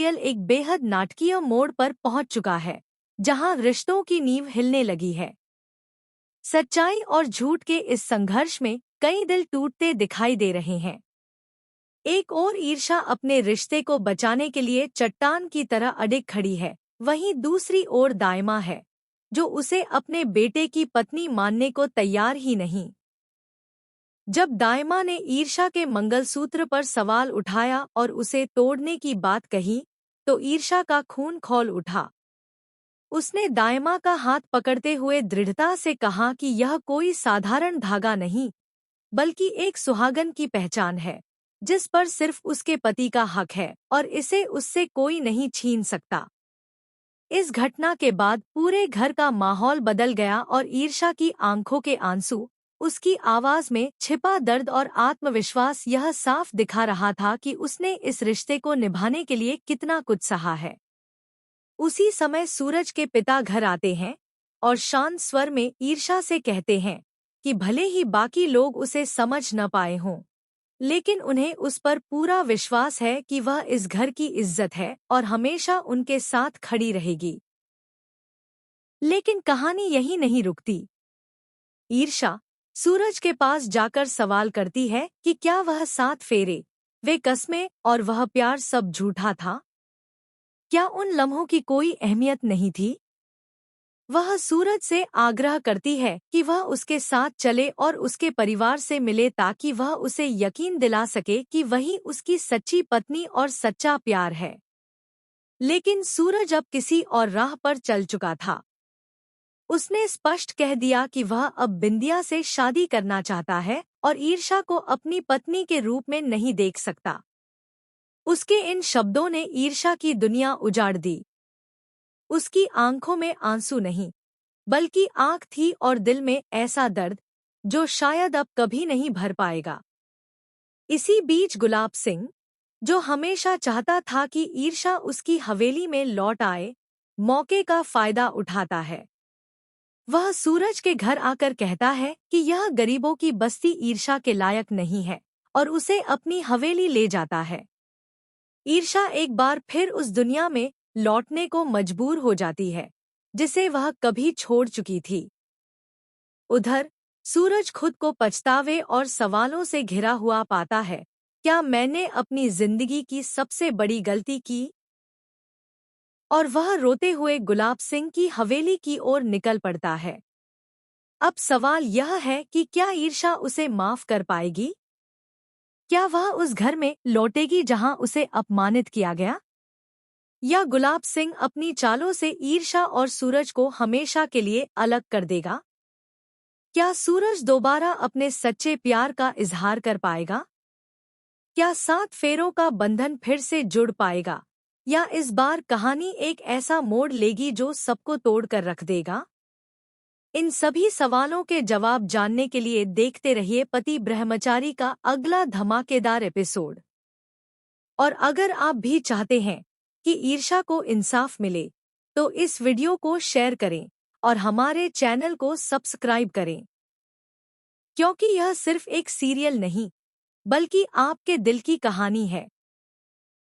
Serial एक बेहद नाटकीय मोड़ पर पहुंच चुका है, जहां रिश्तों की नींव हिलने लगी है। सच्चाई और झूठ के इस संघर्ष में कई दिल टूटते दिखाई दे रहे हैं। एक और ईर्ष्या अपने रिश्ते को बचाने के लिए चट्टान की तरह अडिग खड़ी है, वहीं दूसरी ओर दाइमा है, जो उसे अपने बेटे की पत्नी मानने को तैयार ही नहीं। जब दाइमा ने ईर्ष्या के मंगलसूत्र पर सवाल उठाया और उसे तोड़ने की बात कही, तो ईर्ष्या का खून खौल उठा। उसने दाइमा का हाथ पकड़ते हुए दृढ़ता से कहा कि यह कोई साधारण धागा नहीं, बल्कि एक सुहागन की पहचान है, जिस पर सिर्फ उसके पति का हक है और इसे उससे कोई नहीं छीन सकता। इस घटना के बाद पूरे घर का माहौल बदल गया और ईर्ष्या की आंखों के आंसू, उसकी आवाज में छिपा दर्द और आत्मविश्वास यह साफ दिखा रहा था कि उसने इस रिश्ते को निभाने के लिए कितना कुछ सहा है। उसी समय सूरज के पिता घर आते हैं और शांत स्वर में ईर्ष्या से कहते हैं कि भले ही बाकी लोग उसे समझ न पाए हों, लेकिन उन्हें उस पर पूरा विश्वास है कि वह इस घर की इज्जत है और हमेशा उनके साथ खड़ी रहेगी। लेकिन कहानी यहीं नहीं रुकती। ईर्ष्या सूरज के पास जाकर सवाल करती है कि क्या वह 7 फेरे, वे कस्में और वह प्यार सब झूठा था? क्या उन लम्हों की कोई अहमियत नहीं थी? वह सूरज से आग्रह करती है कि वह उसके साथ चले और उसके परिवार से मिले ताकि वह उसे यकीन दिला सके कि वही उसकी सच्ची पत्नी और सच्चा प्यार है। लेकिन सूरज अब किसी और राह पर चल चुका था। उसने स्पष्ट कह दिया कि वह अब बिंदिया से शादी करना चाहता है और ईर्ष्या को अपनी पत्नी के रूप में नहीं देख सकता। उसके इन शब्दों ने ईर्ष्या की दुनिया उजाड़ दी। उसकी आंखों में आंसू नहीं, बल्कि आंख थी और दिल में ऐसा दर्द जो शायद अब कभी नहीं भर पाएगा। इसी बीच गुलाब सिंह, जो हमेशा चाहता था कि ईर्ष्या उसकी हवेली में लौट आए, मौके का फायदा उठाता है। वह सूरज के घर आकर कहता है कि यह गरीबों की बस्ती ईर्ष्या के लायक नहीं है और उसे अपनी हवेली ले जाता है। ईर्ष्या एक बार फिर उस दुनिया में लौटने को मजबूर हो जाती है, जिसे वह कभी छोड़ चुकी थी। उधर सूरज खुद को पछतावे और सवालों से घिरा हुआ पाता है, क्या मैंने अपनी जिंदगी की सबसे बड़ी गलती की? और वह रोते हुए गुलाब सिंह की हवेली की ओर निकल पड़ता है। अब सवाल यह है कि क्या ईर्ष्या उसे माफ कर पाएगी? क्या वह उस घर में लौटेगी जहां उसे अपमानित किया गया? या गुलाब सिंह अपनी चालों से ईर्ष्या और सूरज को हमेशा के लिए अलग कर देगा? क्या सूरज दोबारा अपने सच्चे प्यार का इजहार कर पाएगा? क्या 7 फेरों का बंधन फिर से जुड़ पाएगा? या इस बार कहानी एक ऐसा मोड़ लेगी जो सबको तोड़ कर रख देगा? इन सभी सवालों के जवाब जानने के लिए देखते रहिए पति ब्रह्मचारी का अगला धमाकेदार एपिसोड। और अगर आप भी चाहते हैं कि ईर्ष्या को इंसाफ मिले, तो इस वीडियो को शेयर करें और हमारे चैनल को सब्सक्राइब करें, क्योंकि यह सिर्फ एक सीरियल नहीं, बल्कि आपके दिल की कहानी है।